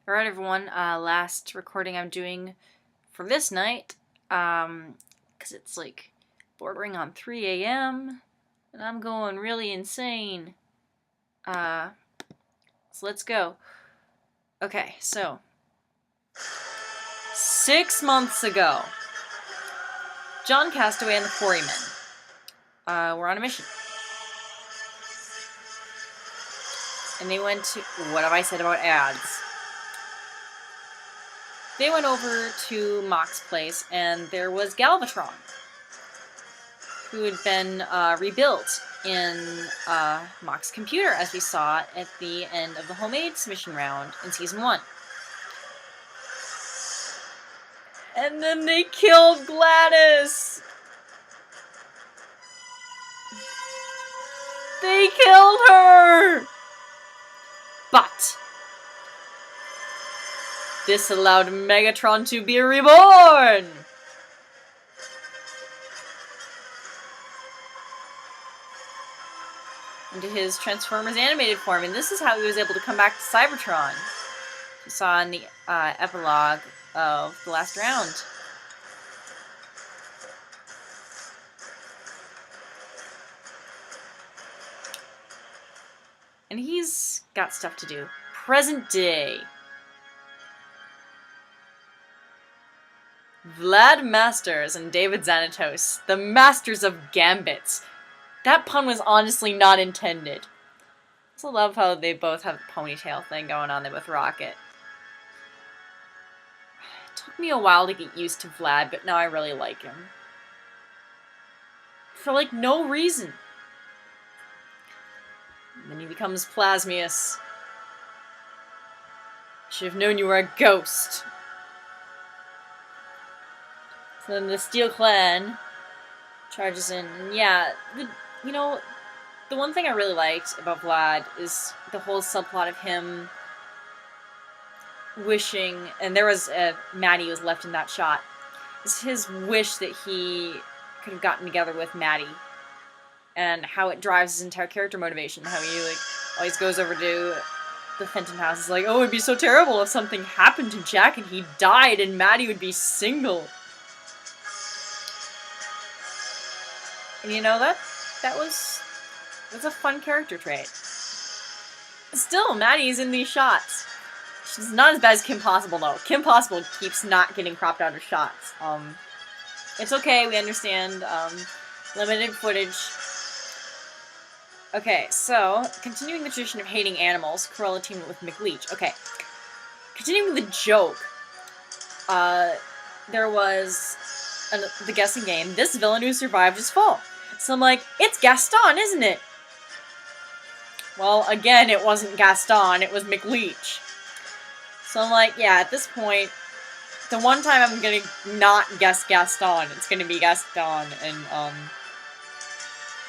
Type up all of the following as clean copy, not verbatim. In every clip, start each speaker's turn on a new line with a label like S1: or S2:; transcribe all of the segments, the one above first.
S1: Alright everyone, last recording I'm doing for this night, because it's like bordering on 3 a.m. and I'm going really insane. So let's go. Okay, so 6 months ago, John Castaway and the Quarrymen were on a mission. And they went to, what have I said about ads? They went over to Mock's place, and there was Galvatron, who had been rebuilt in Mock's computer, as we saw at the end of the Homemade mission round in Season 1. And then they killed Gladys! They killed her! But this allowed Megatron to be reborn! Into his Transformers animated form, and this is how he was able to come back to Cybertron. You saw in the epilogue of the last round. And he's got stuff to do. Present day. Vlad Masters and David Xanatos, the masters of Gambits. That pun was honestly not intended. I also love how they both have a ponytail thing going on. They both rock it. It took me a while to get used to Vlad, but now I really like him. For like no reason. And then he becomes Plasmius. Should have known you were a ghost. So then the Steel Clan charges in. And yeah, you know, the one thing I really liked about Vlad is the whole subplot of him wishing, and there was Maddie was left in that shot. It's his wish that he could have gotten together with Maddie, and how it drives his entire character motivation. How he like always goes over to the Fenton house. It's like, oh, it'd be so terrible if something happened to Jack and he died, and Maddie would be single. And you know, that's a fun character trait. Still, Maddie's in these shots. She's not as bad as Kim Possible, though. Kim Possible keeps not getting cropped out of shots. It's okay, we understand, limited footage. Okay, so, continuing the tradition of hating animals, Cruella teamed with McLeach. Okay, continuing with the joke, there was the guessing game. This villain who survived is full. So I'm like, it's Gaston, isn't it? Well, again, it wasn't Gaston, it was McLeach. So I'm like, yeah, at this point, the one time I'm gonna not guess Gaston, it's gonna be Gaston, and,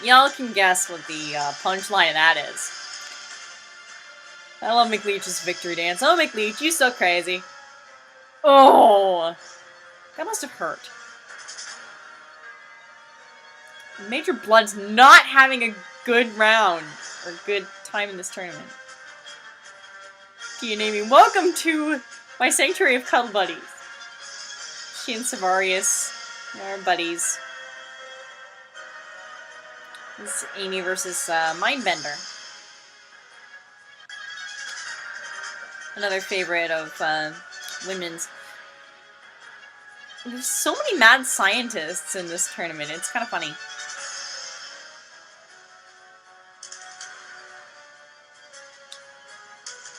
S1: y'all can guess what the, punchline of that is. I love McLeach's victory dance. Oh, McLeach, you so crazy. Oh! That must have hurt. Major Blood's not having a good round, or good time in this tournament. DvND, welcome to my sanctuary of cuddle buddies. She and Savarius are buddies. This is Amy versus Mindbender. Another favorite of women's. There's so many mad scientists in this tournament, it's kind of funny.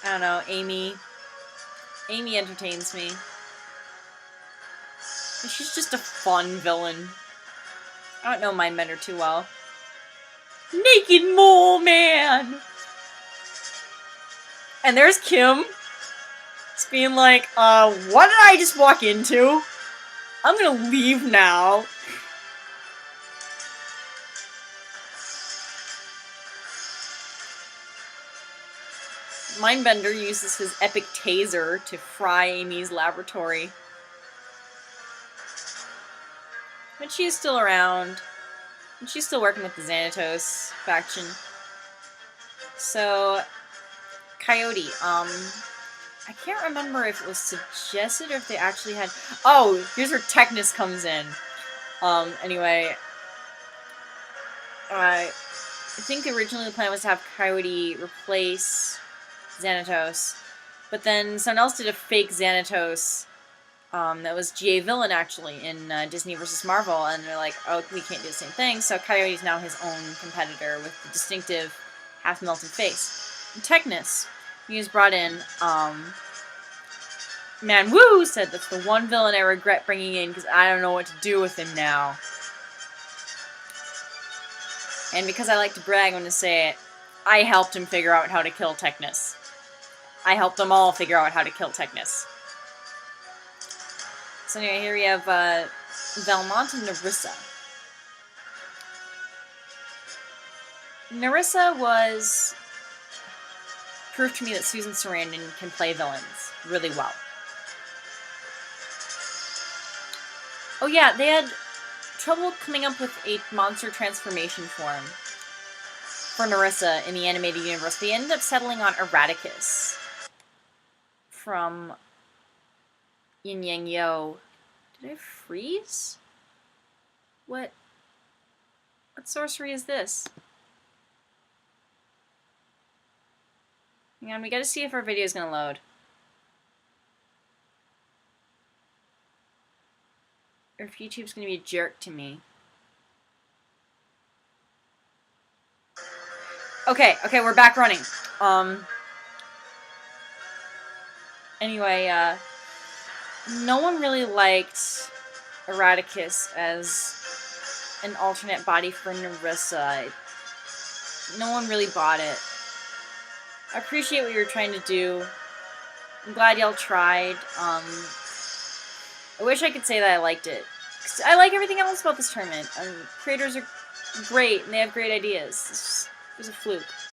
S1: I don't know, Amy entertains me. She's just a fun villain. I don't know Mindbender too well. Naked Mole Man! And there's Kim. Just being like, what did I just walk into? I'm gonna leave now. Mindbender uses his epic taser to fry Amy's laboratory. But she's still around. And she's still working with the Xanatos faction. So, Coyote, I I can't remember if it was suggested or if they actually had... Oh, here's where Technus comes in. Anyway. I think originally the plan was to have Coyote replace Xanatos. But then someone else did a fake Xanatos that was GA villain, actually, in Disney vs. Marvel. And they're like, oh, we can't do the same thing. So Coyote's now his own competitor with the distinctive half-melted face. And Technus, he was brought in... Man Wu said that's the one villain I regret bringing in because I don't know what to do with him now. And because I like to brag, I'm going to say it. I helped him figure out how to kill Technus. I helped them all figure out how to kill Technus. So anyway, here we have Valmont and Nerissa. Nerissa was proof to me that Susan Sarandon can play villains really well. Oh yeah, they had trouble coming up with a monster transformation form for Nerissa in the animated universe. They ended up settling on Eradicus from Yin Yang Yo. Did I freeze? What sorcery is this? Hang on, we gotta see if our video is gonna load. Or if YouTube's gonna be a jerk to me. Okay, we're back running. Anyway, no one really liked Eradicus as an alternate body for Nerissa. No one really bought it. I appreciate what you were trying to do. I'm glad y'all tried. I wish I could say that I liked it. 'Cause I like everything else about this tournament. Creators are great, and they have great ideas. It was a fluke.